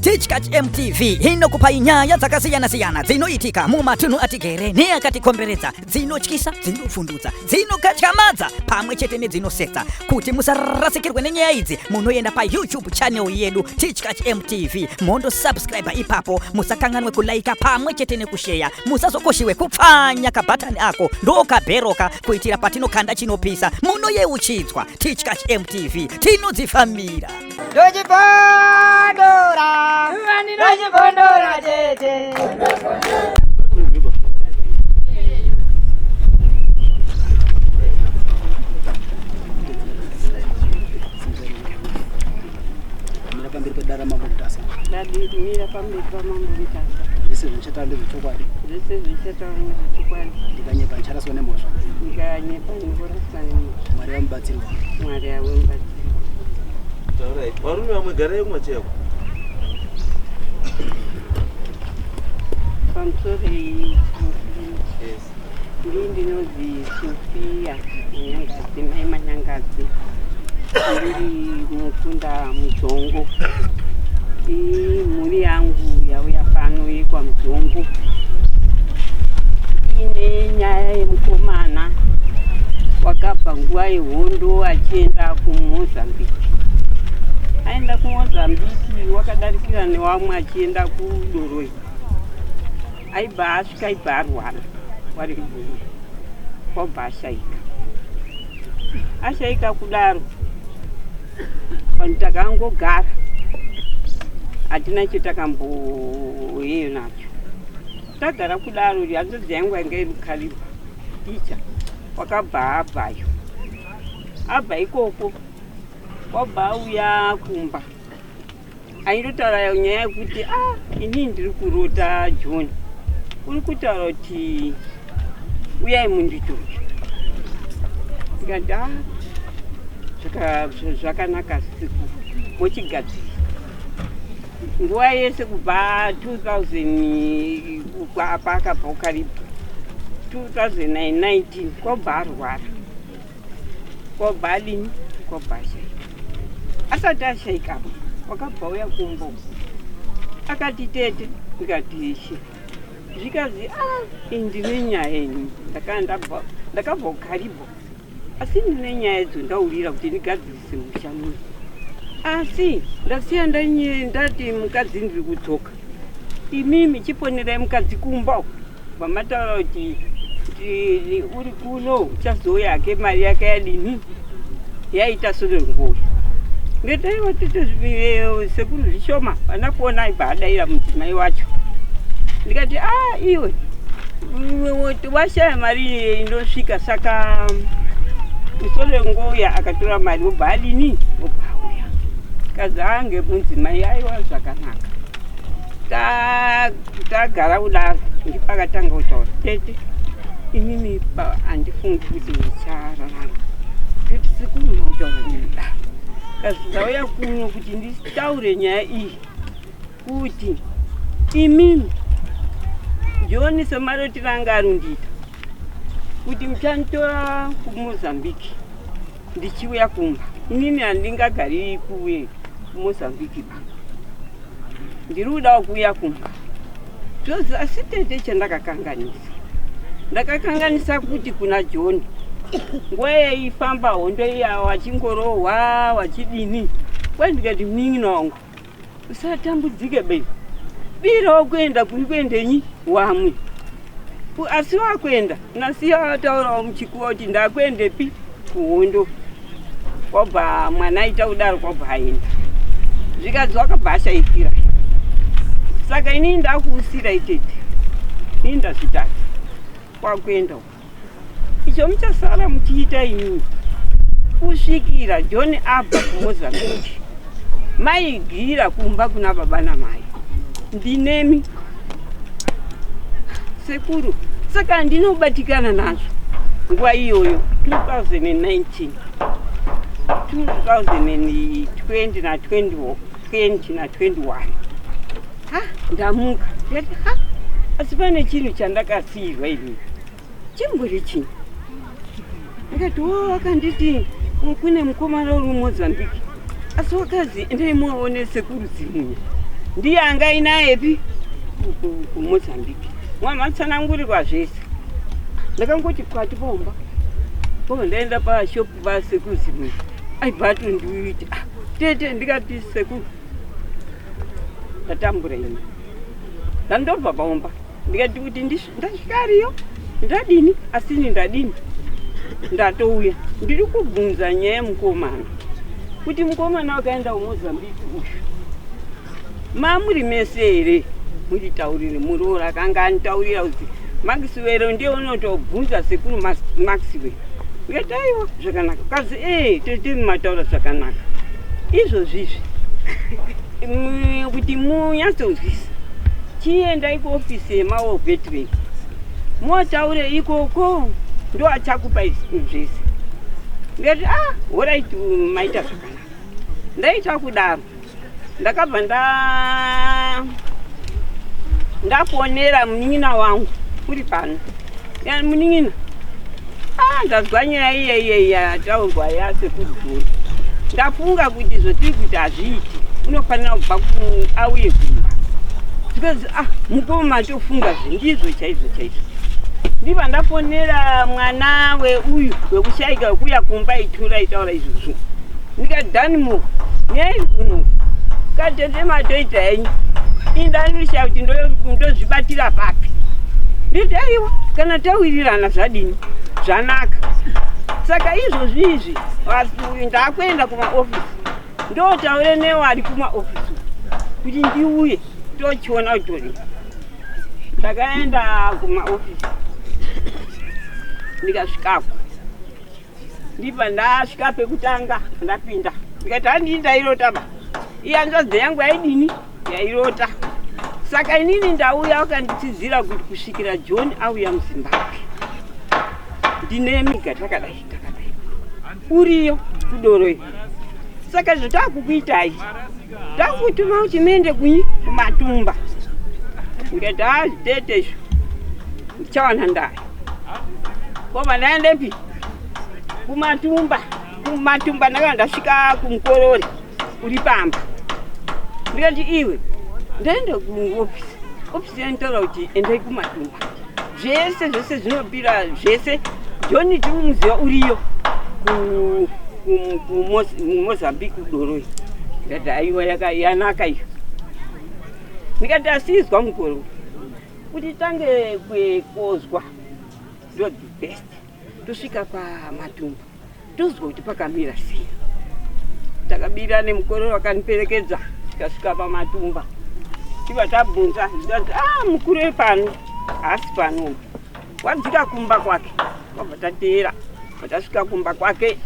Tichkach MTV inokupa inyaya dzakasiyana-siyana dzinoitika mumatunhu atigere neakatikomberedza, dzinotyisa, dzinofundutsa, dzinokatyamadza pamwe chete nedzinosetsa. Kuti musarasikirwe nenyaya idzi, munoenda pa YouTube channel yedu Tichkach MTV, mondo subscribe ipapo, musakanganwe kulaika pamwe chete nekushare, musazokoshiwe kupfanya kabhatani ako ndokabheroka kuitira patinokanda chinopisa munoyeuchidzwa. Tichkach MTV tinodzifambira. Dojibondora tete. Mira pamberi pamambo vitasa. Zvese zvichataura zvechokwadi. Zvese zvichataura zvechokwadi. Ndikanyepa ndicharaswa nemhosva. Ndikanyepa ndingoraswa nemhosva. Mwari amubatsirwa. Mwari amubatsirwa. Alright. Varume vamwe garai mwacheko. Pamusoro Yes. ndinodzi Sofia Nyangadzi, mai Manyangadzi. Ndiri mukunda Mudzongo. Mhuri yangu yauya pano yekwa Mudzongo ine nyaya yemukomana wakabva nguva yehondo achienda kuMozambique. Aenda kuMozambique wakadarikira nevamwe achienda kuDoroi. Aibva asvika aibva arwara wari kuDoroi, wabva ashaika kudaro vanhu takangogara hatina chetakamboyeyo nacho. Tagara kudaro hanzodzi yangu yanga iri Kariba ticha wakabva abvayo. Abva ikoko wabva auya kumba aindotaura nyaya yekuti ini ndiri kurota John, uri kutaura kuti uyai munditore. Ndikati zvakanaka siku mochigadzira. Nguva yese kubva 2000 pakabva ukaribu 2019 kwabva arwara, kwabva adini, kwabva ashaika. Asati ashaika wakabva uya kumbo akati tete, ndikati ishi zvikazi ndine nyaya ini ndakabva ukaribu, asi ndine nyaya idzo ndaurira kuti ndigadzirise mushamuri. Asi ndasiya ndati mukadzi ndiri kudzoka, imimi chiponerai mukadzi kumba. Vamataura kuti uri kuno uchazouya yake mari yake yadini yaita sorengoya. Ndetaiwa tete sekuru zvishoma vana kuona aibva adaira mudzimai wacho. Ndikati iwe washaya mari inosvika, saka sorengoya akatora mari wobva adini wobva auya. Kazange mudzimai aiwa zvakanaka. Tagara kudaro ndipakatanga kutaura tete imimi handifungi kuti ndichararama. Tete sikuru mautaura nenda. Kazauya kuno kuti nditaure nyaya iyi kuti imimi John semaroti ranga arundita kuti muchanditora kuMozambique ndichiuya kumba. Inini handingagari kuMozambique pano, ndiri kudawo kuuya kumba. Zvose asi tete ndakakanganisa kuti kuna John nguva yaifamba hondo iya wachingorohwa wachidini, kwandikati munin'ina wangu usatambudzike birawo kuenda kuri kuendenyi wamwe. Asi wakuenda nasiya wataurawo muchikuva kuti ndakuendepi kuhondo. Kwabva mwana aita kudaro kwabva aenda. Zvikadzi wakabva ashaikira. Saka inini ndakuusira itete, ini ndazvitata kwakuenda uko. Icho muchasara muchiita inini kusvikira John abva kuMozambique. Maigira kumba kuna baba namai, ndinemi sekuru. Saka ndinobatikana nazvo nguva iyoyo 2019 2020 na 21. Ndamuka ndati asi pane chinhu chandakasiyirwa ini. Chimbori chini? Ndikati akanditi kune mukomana uri Mozambique. Asi wakazi endai muone sekuru zimunya. Ndiye angainayepi kuMozambique. Mwamatsanangurirwa zvese. Ndakangoti kwati bomba. Ndaenda pashop vasekuru zimunya. Aibhatu ndiuiti. Tete ndikati sekuru. Ndatambura ine. Ndandobva paomba. Ndikati kuti ndasvikariyo. Ndadini asini ndadini. Ndatouya. Ndiri kubvunza nyaya yemukomana. Kuti mukomana wakaenda kuMozambique uyu. Mamuri mese here muchitaurire muroora akanga anitaurira kuti Maxwell ndiye unotobvunza sekuru Maxwell. Ndikati aiwa zvakanaka. Kazi tete mataura zvakanaka. Izvozvizvi kuti munyatsonzwisa chiendai kuofisi yemawo veteran motaure ikoko ndo achakupa zvese. Ndikati alright maita zvakanaka. Ndaita kudaro ndakabva ndafonera munin'ina wangu uri pano. Munin'ina ndazwa nyaya iyeyi yataurwa yasekudhuri. Ndafunga kuti zvotiri kuti hazviiti unofanira kubva auye kumba. Because mukoma tofunga zvindizvo chaizvo. Ndiba ndafonera mwana uyu wekushayika kuya kumba itura itaura izvozvo. Ndikadhanimo nyaya kuno katete matoita henyu indanisha kuti ndozvibatira papi. Nditi aiwa kana tawirirana zvadini zvanaka. Saka izvozvizvi ndakwenda kumaofisi ndotaure newari kumaofisi kuti ndiuye tochiona utori. Ndakaenda kumaofisi ndikasvikako. Ndipa ndasvika pekutanga ndapinda. Ndikati handii ndairotaba. Hanzvadzi yangu yaidini yairota. Saka inini ndauya wakanditizira kuti kusvikira John auya muZimbabwe. Ndinemiga takadai. Uriyo kudoroyo. Saka zvotakukuitai. Takutuma uchimende kunyi kumatumba. Ndikati tete chawana ndai. Koma ndaendepi? Kumatumba ndakandasvika kumukorori uri pamba. Ndikati iwe ndaenda kuofisi. Ofisi yanitaura kuti endai kumatumba. Zvese zvinopira zvese. John tumuziva uriyo kuMozambique kudoroyo. Ndikati aiwa yanaka iyo. Ndikati asizwa mukoro kuti tange kwekozwa ndo the best. Tosvika pamatumba tozwa kuti pakamira sei. Takabira nemukoro wakaniperekedza tikasvika pamatumba. Tiba tabvunza ndikati mukuru pano asi pano. Wadzika kumba kwake. Wabva tateera. Tasvika kumba kwake.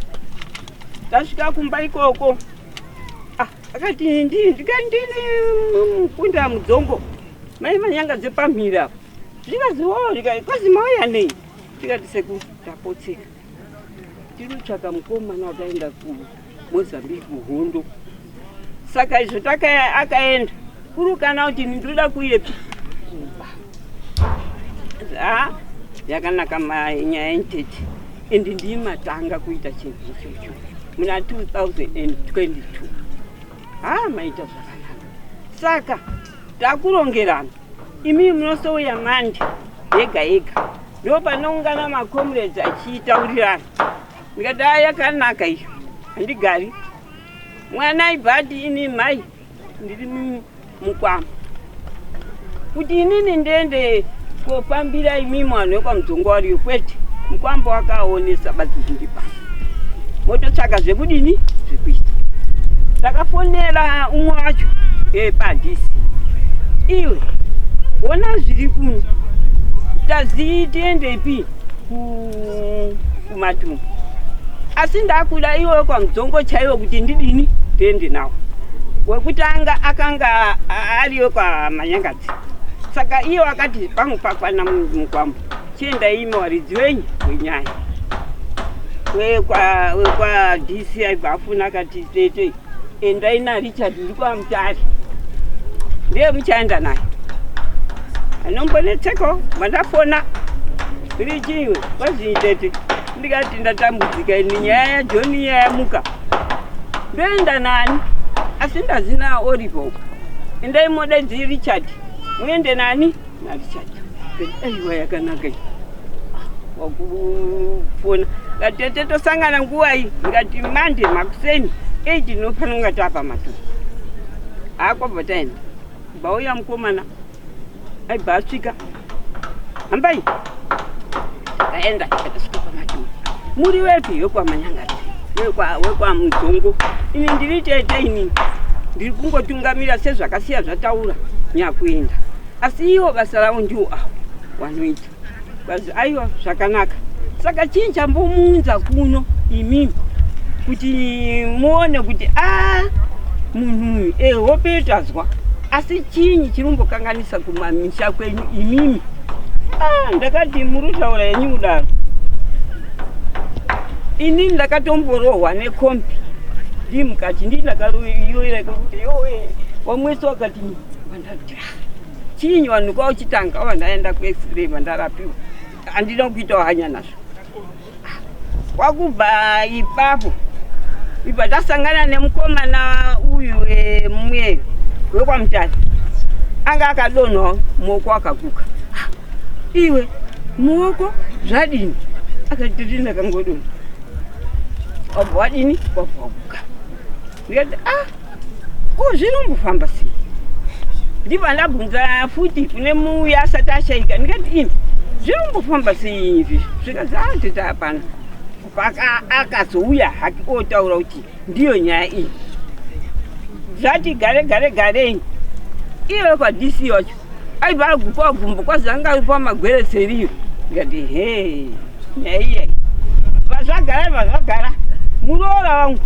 Tasvika kumba ikoko. Akati ndikandini mukunda mudzongo. Mai manyanga dzepamhira. Zvikazi kwazi mauya nei. Tikati seku tapotseka. Tinotsvaka mukomana wakaenda kuMozambique kuhondo. Saka izvo akaenda. Kurukana kuti ndinoda kuirepi. Yakanaka nyaya yentete. Endi ndimatanga kuita chinhu ichocho. Muna 2022. Maita zvakanaka. Saka takurongerana. Imi munosouya mande yega. Ndo panoungana makomrades achitaurirana. Ndikati yakanaka iyo. Handigari. Mwana ibhati ini mai ndiri mukwama. Kuti inini ndende kofambira imi mwana wekwamudzongo wariyo kwete. Mukwambo wakaonesa badzizindipa. Mototsvaka zvekudini zvekuita. Takafonera umwe wacho padhisi. Iwe wona zviri kuno. Tazi tiendepi kumatumba. Asi ndakuda iwe kwamudzongo chaiwo kuti ndidini tiende nawo. Wekutanga akanga ariyo kwamanyangadzi. Saka iyo akati pangu pakwana mukwambo. Chienda ime waridzi wenyu wenyaya. Wekwa DCI bafuna akati tete endai na Richard uri kwaMutare. Ndiye muchaenda naye. Anombonetseko mandafona. Richiwe kwazi tete ndikati ndatambudzika ini nyaya yaJoni yayamuka ndoenda nani asi ndazina oripo endai modedzi Richard muende nani naRichard aiwa yakanaka wakufona ngatete tosangana nguva iyi ngati mande makuseni 8 nofana kunga tapa matuku akwabva taenda bauya mukomana aibva asvika hambai taenda tasvika pamatuku muri wepi wekwamanyangati wekwamudzongo ini ndiri tete ini ndiri kungotungamira sezvakasiya zvataura nyakuenda asi iwo basa ravo ndiwo awo wanoita bazi aiwa zvakanaka saka chii chambomuunza kuno imimi kuti muone kuti munhu hope tazwa asi chinyi chirumbokanganisa kumamisha kwenyu imimi ndakati murutaura yenyu kudaro ini ndakatomborohwa nekombi ndimukati ndindakaroyoera kuti yowe wamwese wakati vandati chinyi vanhu kwauchitanga vandaenda kuexray vandarapiwa handina kuitawo hanya nazvo wakubva ipapo ibva tasangana nemukomana uyu wemweyo wekwamutani anga akadonhwa muoko akaguka iwe muoko zvadini akati ndinakangodonha wabva wadini wabva waguka ndikati ko zvinombofamba sei ndibva ndabvunza futi kune muya asati ashaika ndikati ini zvinombofamba sei izvi zvikazi atiti hapana paka akazouya hake otaura kuti ndiyo nyaya iyi zvati garei iwe kwadc wacho aibva aguka gumbo kwazanga uri pamagwere seriyo ndikati nyaya iyai zvazvagara muroora wangu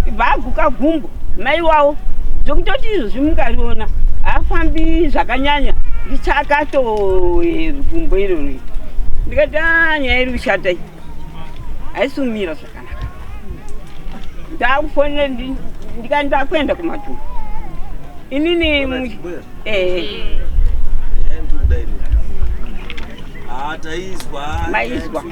ibva aguka gumbo mai wavo zvokutoti izvozvi mungariona haafambi zvakanyanya richakato gumbo irori ndikati nyaya iri kushata iyi haisumira zvakanaka ndakufonera ndikati ndakuenda kumatumba inini maizwa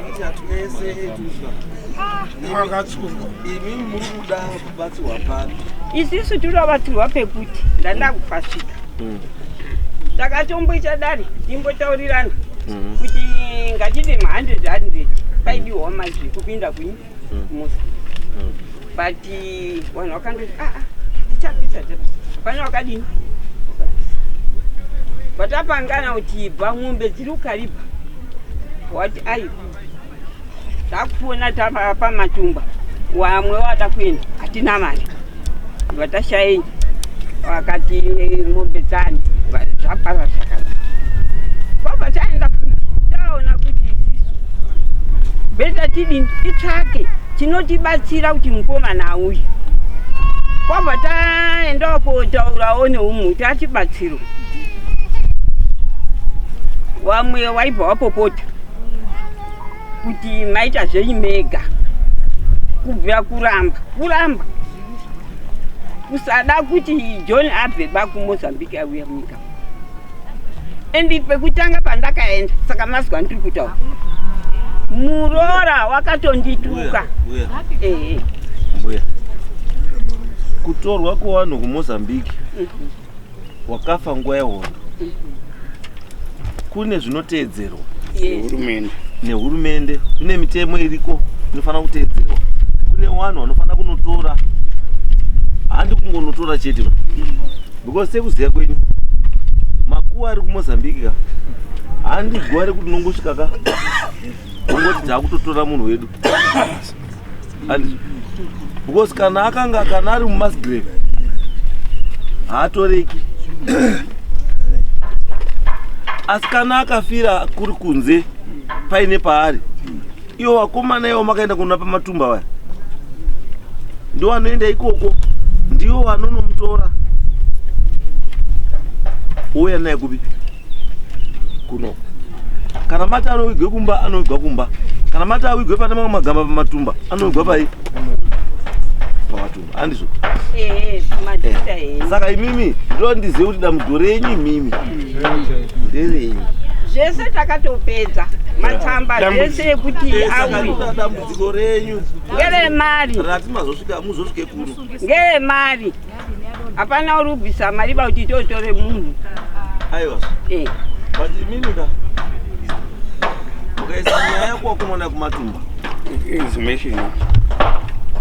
isisu tinovatirwa pekuti ndandakufasvika takatomboita dare timbotaurirana kuti ngatiti 100 paidiwa mazvi kupinda kunyi musa but vanhu vakandoti tichapisa pane wakadini vatapangana kuti pamwombe dziri kukaribha wati aiwa takufona pamatumba wamwe watakuenda hatina mari vatashayeni wakati mwombe dzani zvapara zvakanaka kwabva taenda kuti taona kuti isisu beta tidini titsvake chinotibatsira kuti mukomana auye kwabva taendawo kotaurawo neumhuti atibatsiro wamwe waibva wapopota kuti maita zvenyu mega kubvira kuramba kusada kuti John abve bakumozambique auya munyika endi pekutanga pandakaenda saka mazwa ndiri kutaura muroora wakatondituka mbuya kutorwa kwevanhu kuMozambique wakafa nguva yehondo kune zvinoteedzerwa nehurumende kune mitemo iriko inofanira kuteedzerwa kune vanhu vanofanira kunotora handi kungonotora chete because sekuziva kwenyu makuva ari kuMozambique handi guva rekuti nongosvika ka ongoti taakutotora munhu wedu because kana ari mumasgrave haatoreki asi kana akafira kuri kunze paine paari iwo vakomana iwo makaenda kuna pamatumba vaya ndo vanoenda ikoko ndiwo vanonomutora ouya naye kupi kuno kana mati anovigwe kumba anovigwa kumba kana mati avigwe pane mamwe magamba pamatumba anovigwa pai pamatumba handizvo saka imimi ndo ndizive kuti dambudzo renyu imimi nderenyu zvese takatopedza matsamba zvese ekuti awi dambudziko renyu ngeremari rati muzosvike kuno ngeremari hapana uri kubvisa mari pauti totore munhu aiwa but imini ukaisa nyaya yako wakumona kumatumba exhumation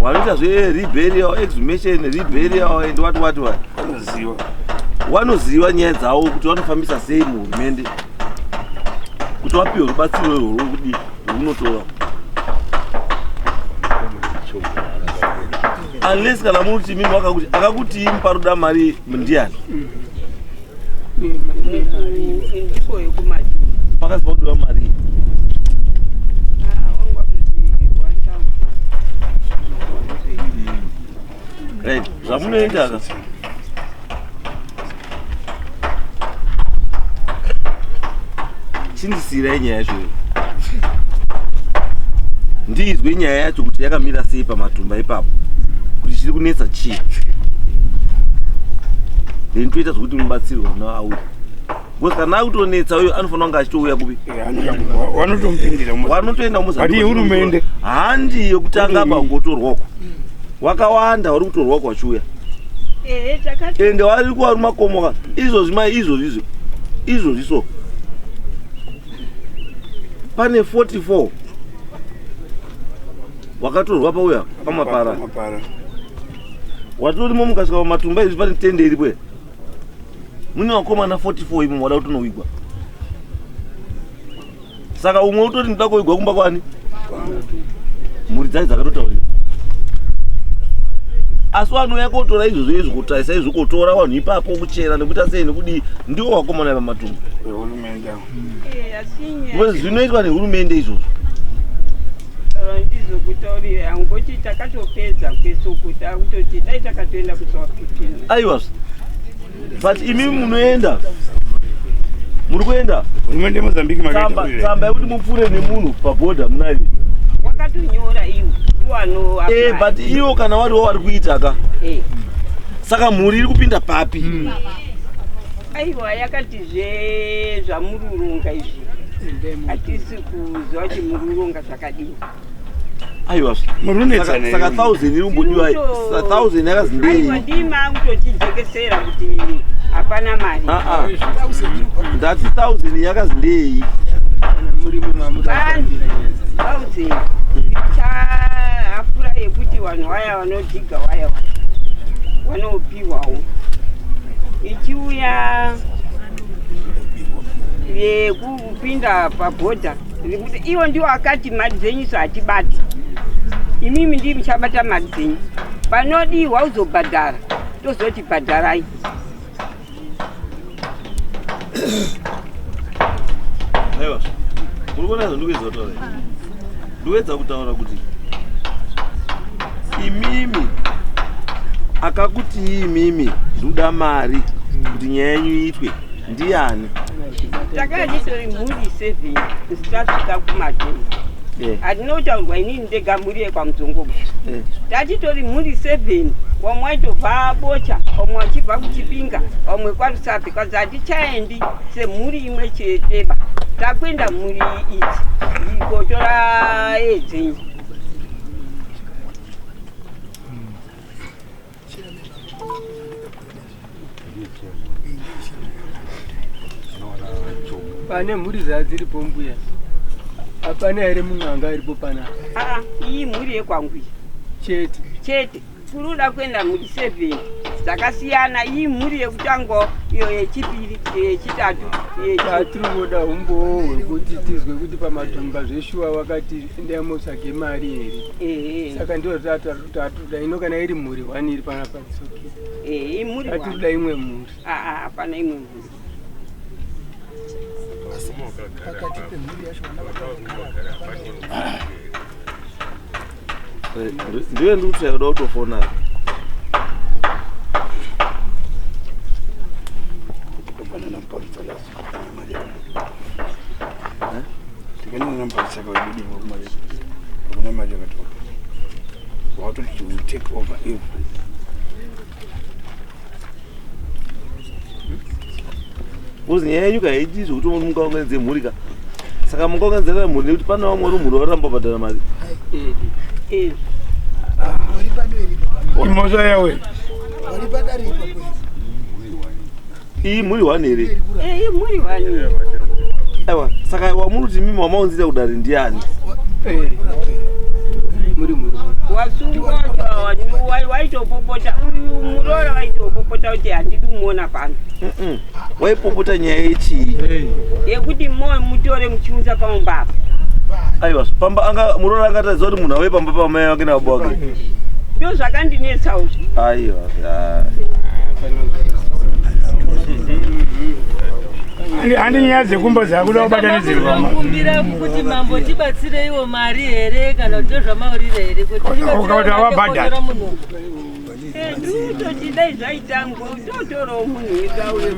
wanoita zvereburial exhumation reburial and what wanoziva nyaya dzavo kuti vanofambisa sei muhurumende kuti wapiwe rubatsiro rwekudi rwunotora unless kana muti mimi akakuti muparuda mari ndiani ndipo yekumatumba pakaziva kudiwa mari right zvamunoita ka chindisirai nyaya yacho ndizwe nyaya yacho kuti yakamira sei pamatumba ipapo kuti chiri kunetsa chii then toita zvokuti mubatsirwa naauya because kana akutonetsa uyo anofanira kunge achitouya kupi wanotoenda hurumende handi yokutanga pangotorwako wakawanda vari kutorwako vachiuya ende vari kuva rumakomoka izvozvi so pane 44 wakatorwa pauya pamapara watorimo mukasvika pamatumba izvi pane tende iripo here mune vakomana 44 imo wada kutonowigwa saka umwe utoti ndoda kuvigwa kumba kwani mhuri dzake dzakatotauriwa asi vanouya kotora izvozvo izvokutarisa izvokotora vanhu ipapo kuchera nekuita sei nekudii ndiwo vakomana pamatumba zvinoitwa nehurumende izvozvo ndizokutaurira angoti takatopedza kwesokuta kutoti dai takatoenda kusouth african aiwa but imi munoenda muri kuenda hurumende mozambique tsamba yekuti mupfuure nemunhu pabhodha munayo wakatonyora iwo ndiwano but iwo kana variwo vari kuita ka saka mhuri iri kupinda papi aiwa yakati zvamururunga izvi hatisi kuziva kuti mururunga zvakadini aiwa saka 1000 iri kumbodiwa 1000 yakazindei ndima kutotijekesera kuti hapana mari ndati 1000 yakazindei 1000 chahapura yekuti vanhu vaya vanodhiga waya vanopiwawo ichiuya yekupinda pabhodha rekuti iwo ndiwo akati mari dzenyu hatibati imimi ndii muchabata mari dzenyu panodiwa uzobhadhara tozoti bhadharai aiwa muri kuona zvandikuedza kutaura ndikuedza kutaura kuti imimi akakuti imimi ndoda mari kuti nyaya yenyu iitwe ndiani takachitori mhuri 7 zvitasvika kumatemu hatinotaurwa inini ndega mhuri yekwamuzongomo tachitori mhuri 7 wamwe waitobva bocha wamwe wachibva kuchipinga wamwe kwarusapi kwazi hatichaendi semhuri imwe cheteba takuenda mhuri idzi kotora edzenyu pane mhuri dzadziripo mbuya hapana here mun'anga aripo pana iyi mhuri yekwangwi chete kuruda kuenda mhuri 7 dzakasiyana iyi mhuri yekutanga iyo yechipiri yechitatu tiri kuda umbowo hwekuti tizwe kuti pamatumba zveshuwa wakati ndamotsvage mari here saka ndo tatoda ino kana iri mhuri 1 iri pana pasoki tatoda imwe mhuri hapana imwe mhuri ndiwe ndikuti yakuda kutofona Uzi nyaya yenyuka haiti zvokuti mungaunganidze mhuri ka. Saka mungaunganidzira mhuri nekuti pana vamwe vari mhuri varamba kubhadhara mari. Kumoza yawe. Iyi mhuri 1 here. Mhuri 1. Aiwa, saka wamuruti mimi wamaunzira kudari ndiani? Muri. Wasungwa waitopopota murora waitopopota kuti handidi kumuona pano. Waipopota nyaya yechii? Yekuti mutore muchiunza pamumbapa. Aiwa, pamba murora angataziva kuti munhu auye pamba pamai vake nababa vake. Ndo zvakandinetsa uzvo. Aiwa. Handi nyaya dzekumba dzakuda kubatanizirwa. Kumbira kuti mambo tibatsireiwo mari here kana kuti zvamaurira here kuti ukauta wabhadhara. Ndutoti dai zvaitango totorawo munhu wekauye.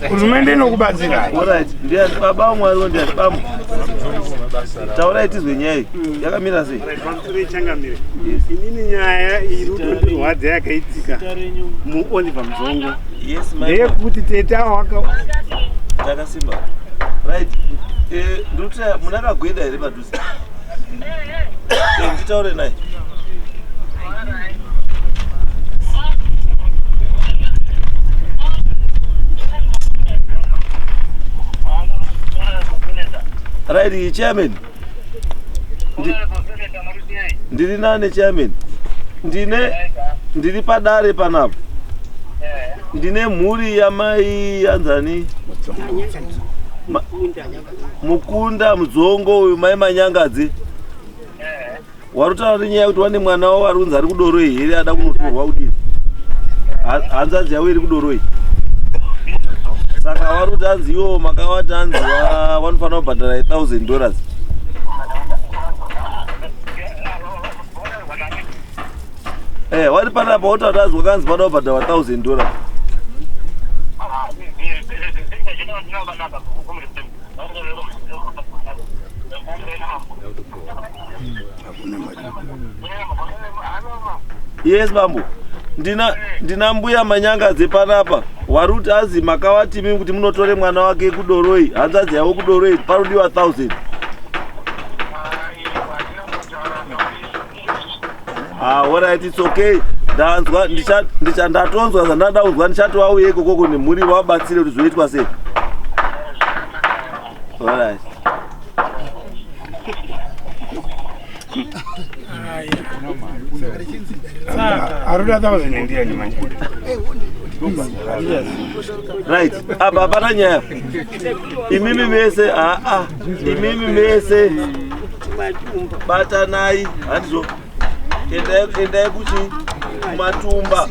Hurumende inokubatsira. Alright, ndiani baba vamwari wo ndiani baba. Taurai tizwe nyaya iyi. Yakamira sei? Changamire. Inini nyaya iri kutondirwadza yakaitika muOliver Mdzongo. Yes, my. Ndeyekuti teta waka Takasimba. Right. Nduta munakagweda here padhuze. Nditaure naye. Right, chairman. Ndiri nane chairman. Ndiri padare panapa. Ndine mhuri yamai yanzani Mukunda Mdzongo uyu mai Manyangadzi. Warutaura nyaya kuti wane mwana wavo arunzi ari kudoroi here ada kunotorwa kudini. Hanzvadzi yavo iri kudoroi. Saka waruti hanzi iwo makavati hanzi vanofanira kubhadhara $1,000. Wari panapa wotauti hanzi wakanzi pada kubhadhara $1,000. Yes bambo. Ndina mbuya Manyangadzi panapa. Waruti hanzi makavati mimi kuti munotore mwana wake kudoroi. Hanzvadzi yavo kudoroi parodiwa $1,000. Alright, it's okay. Ndanzwa ndatonzwa zandada kuzwa ndichatoauye ikoko nemhuri wabatsire kuti zvoitwa sei. Alright. Aruda 1,000 ndiani manje. Right. Apa hapana nyaya. Imimi mese imimi mese batanai handizo. Endai kuti matumba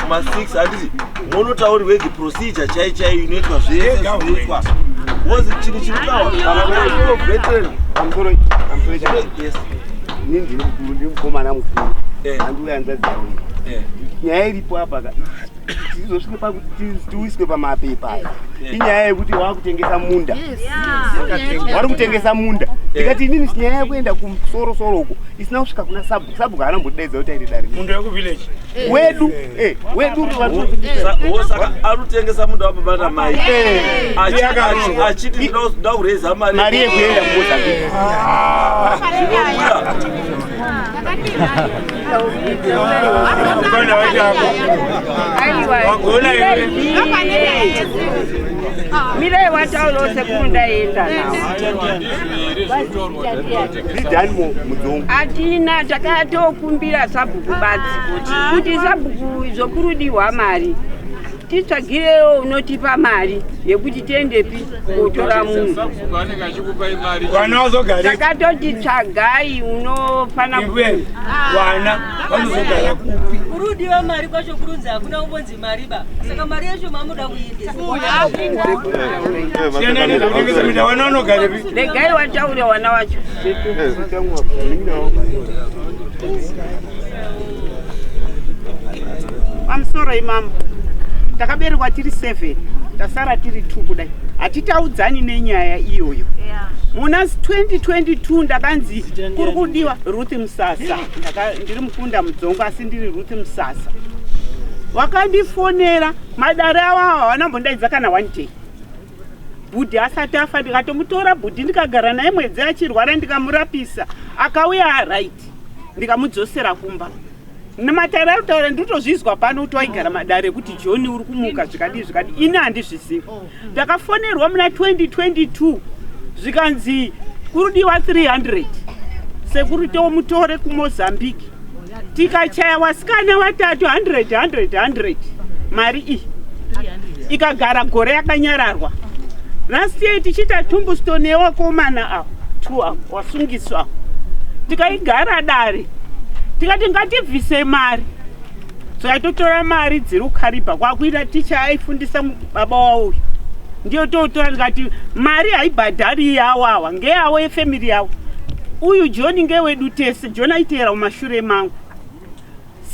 ma6 handiti munotaurirwe procedure chai inoitwa zvese zvinoitwa. Wozi chiri chirikawa veteran amsoro yes. Nindi mukomana mukuru. Anduya nzadzawo. Nyaya iripo apa tizosvike pakuti tiwiswe pamapepa. Inyaya yekuti wakutengesa munda. Wari kutengesa munda. Tikati inini sinyaya yekuenda kumusoro uko isina kusvika kuna sabu kana mbodedza kuti aite dari. Mundu weku village. Wedu saka arutengesa munda wapabata mai. Achiti ndoda kureza mari yekuenda kuMozambique. Mire watauro sekunda enda nawo. Lidani Mdzongo. Atina takatokumbira sabhuku badzi kuti sabhuku zokurudiwa mari. Titsvagirewo unotipa mari yekuti tiendepi kotora munhu. Vana vazogara. Takatoti tsvagai unofana vana vanozogara kupi. Kurudiwa mari kwacho kurudzi hakuna kumbonzi mari ba. Saka mari yacho mamuda kuiendesa. Vana vanogara pi. Regai wataure wana wacho. I'm sorry mama. Takaberwa tiri 7, tasara tiri 2 kudai. Hatitaudzani nenyaya iyoyo. Muna 2022 ndakanzi kuri kudiwa Ruth Musasa. Ndiri Mukunda Mdzongo asi ndiri Ruth Musasa. Wakandifonera madare awa hawana mbondaidza kana 1 day. bhudhi asati afa ndikatomutora bhudhi ndikagara naye mwedzi achirwara ndikamurapisa akauya right ndikamudzosera kumba namatairo aritaura nditozvizwa pano kuti waigara madare ekuti John uri kumuka zvikadi ini handizvizivi ndakafonerwa muna 2022 zvikanzi kurudiwa 300 sekuri tomutore kuMozambique tikachaya wasikana watatu 100 mari iyi ikagara gore yakanyararwa last year tichita tombstone yewakomana avo 2 avo wasungiswa tikaigara dare tikati ngativhise mari totora mari dziri kuKariba kwakuita ticha aifundisa baba wavo uyu ndiyo totora tikati mari haibhadhari yawawa ngeyawo yefamily yavo uyu John ngewedu tese John aiteera mumashure mangu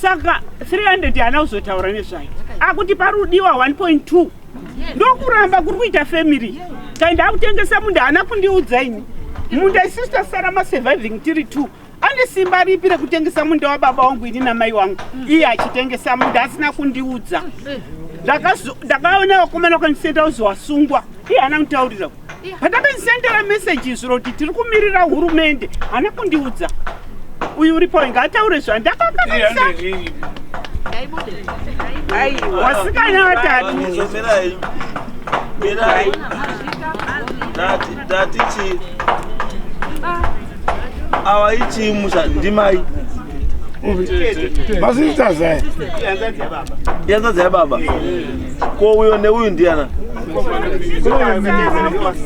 saka 300 hana kuzotaura nezvayo akuti parudiwa 1.2 ndokuramba kuri kuita family kaenda akutengesa munhu hana kundiudza ini munhu isusu tasara masurviving tiri 2 ane simba ripi rekutengesa munda wababa wangu ini namai wangu iye achitengesa munda asina kundiudza ndakaona wakomana kwanisenda uzowasungwa iye hana kutaurira patakanisendera messages roti tiri kumirira hurumende hana kundiudza uyu uripo ngataure zvandakakanisa wasikana watatu datichi awa ichi musha ndimai masisters aya yanzazi yababa ko uyo neuyu ndiana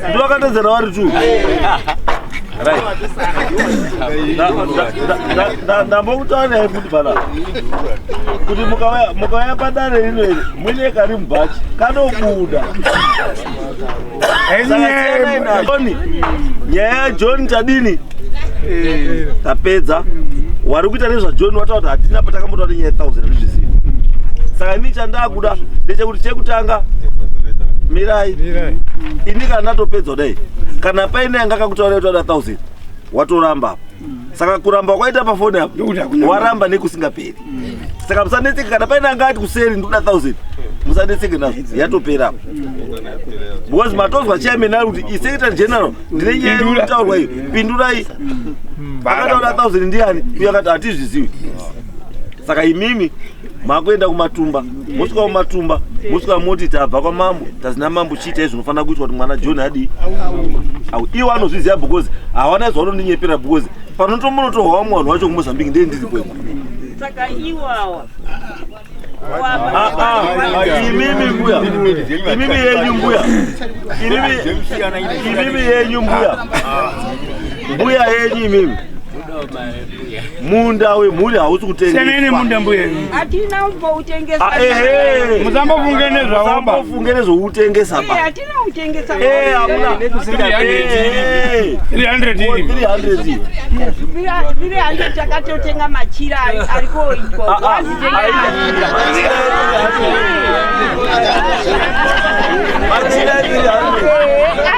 ndivakatedzera vari tu ndambokutaura kuti pana kuti mukauya padare rino iri muine kari mubhachi kanobuda nyaya yaJohn tadini tapedza wari kuita nezvaJohn wataura kuti hatina patakambotaura nenyaya 1000 andizvisivi saka ini chandakuda ndechekuti chekutanga mirai ini kana ndatopedza kudai kana paine yanga kakutaura kuti wada 1000 watoramba saka kuramba kwaita pafoni apo waramba nekusingaperi saka musanetseke kana paine anga ati kuseri ndoda 1000 musanetseke nazvo yatopera because matozwa chairman ari kuti secretary general ndine nyaya irikutaurwa iyo pindurai akataura 1000 ndiani uye akati hatizvizivi saka imimi makuenda kumatumba mosvika kumatumba mosvika moti tabva kwamambo tazina mambo chiita izvinofanira kuitwa kuti mwana John adi au iwo anozviziva because hawana zvavanondinyepera because panotomonotohwa mwanhu wacho kuMozambique ndee ndiripo saka iwawa imimi mbuya imimi yenyu mbuya imimi yenyu mbuya mbuya yenyu imimi munda wemhuri hausi kutengeswa senene munda mbuya hatina kuutengesa muzambofunge nezvaomba muzambofunge nezvoutengesa ba hatina kutengesa hamuna 300 takatotenga machira arikoitwa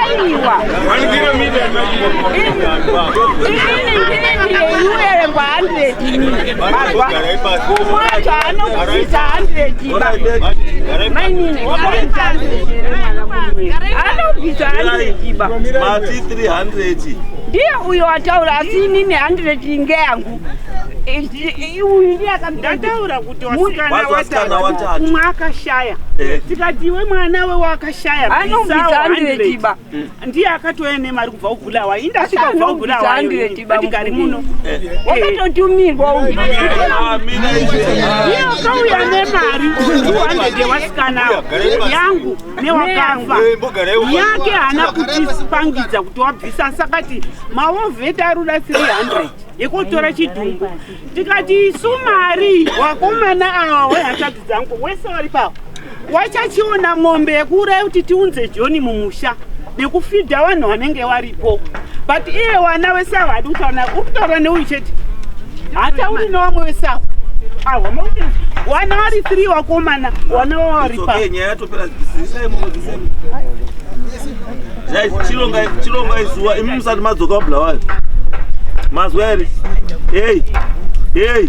aiwa iuere kwa 100 kumwacho anokupisa 100 mainini anopisa 100 ba mati 300 ndiye uyo wataura asi inini 100 ngeyangu uyu ndiye akandataura kuti wasikana watatu umwe akashaya tikati iwe mwana wewe akashaya anobvisa 100 ba ndiye akatoya nemari kubva kubulawa indasvika kubva kubulawa atigari muno wakatotumirwa uyu iye akauya nemari 200 yewasikanawo yangu newakafa yake hana kutipangidza kuti wabvisa sakati mawovheti aruda 300 yekutora chidhumbu tikati isu mari wakomana ava wehatatu dzangu wese wari pavo wachachiona mombe yekuuraya kuti tiunze John mumusha nekufidha vanhu vanenge varipo but iye wana wesawa hadi kutaura urikutaura neuyu chete hatauri nevamwe wesawa avo wana vari 3 wakomana wana vava vari pavo nyaya yatopera chilonga izuva imi musati madzoka kubulawayo mazwa here hey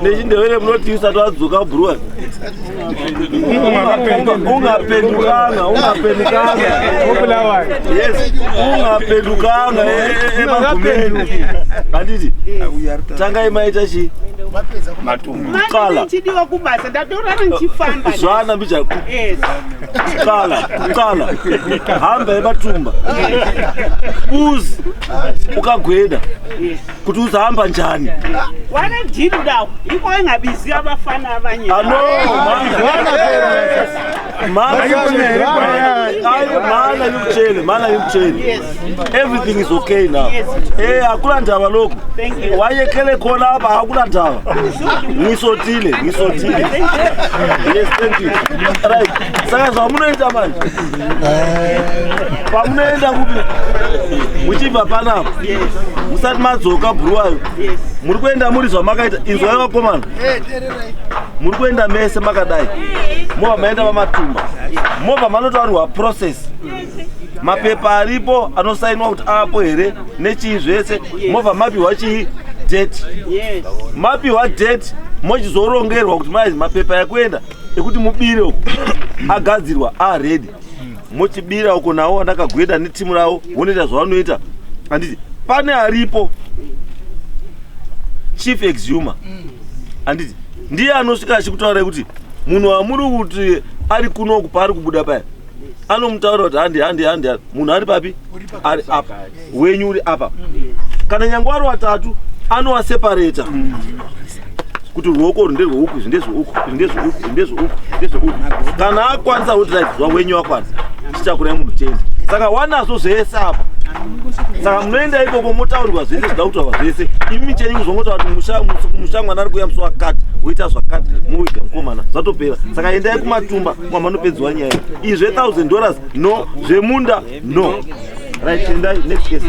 nechindevere munoti usati wadzoka bhurwa ungapendukanga emagumeni handiti tangai maita chi Kala. Chidiwa kubasa ndatorana nchifamba. Zwana mbija. Kala. Hamba ematumba. Uzi ukagweda. Kuti uzahamba njani. Wana jidu dawo. Iko engabizi abafana abanye. Mana yumchele. Everything is okay now. Akula ndaba lokho. Wayekele khona apa akula ndaba. Ngisotile. Yes, thank you. Right. Saka zamunoita manje. Pamunoenda kupi? Muchibva panapa. Musati madzoka bhuruwayo. Muri kuenda muri zvamakaita inzwa yavakomana. Muri kuenda mese makadai. Mova maenda pamatumba. Mova manotaurwa process. Mapepa aripo anosainwa kuti apo here nechii zvese. Mova mapiwa chii date. Mapiwa date mochizorongerwa kuti maizi mapepa ekuenda ekuti mubire uko agadzirwa ready. Mochibira uko nawo ndakagweda netimu rawo wonoita zvavanoita. Handiti pane aripo chief exhumer. Handiti ndiye anosvika achikutaura kuti munhu wamuri kuti ari kuno pari kubuda paya anomutaura kuti handi munhu ari papi ari apa wenyu uri apa. Kana nyangwe ari watatu anowaseparata kuti ruoko uru nderweuku ndezveuku. Kana akwanisa kuti wenyu wakwanisa chichakurai munhu chende. Saka wanazo zvese apa. Saka munoenda ikoko motaurirwa zvese zvida kutaurwa zvese. Imi micheni kuzongotaura kuti musha mwana ari kuuya musi wakati woita zvakati mowiga mukomana zvatopera. Saka endai kumatumba mwamanopedzwa nyaya iyi. Izve $1000 no, zvemunda no. Right, endai next case.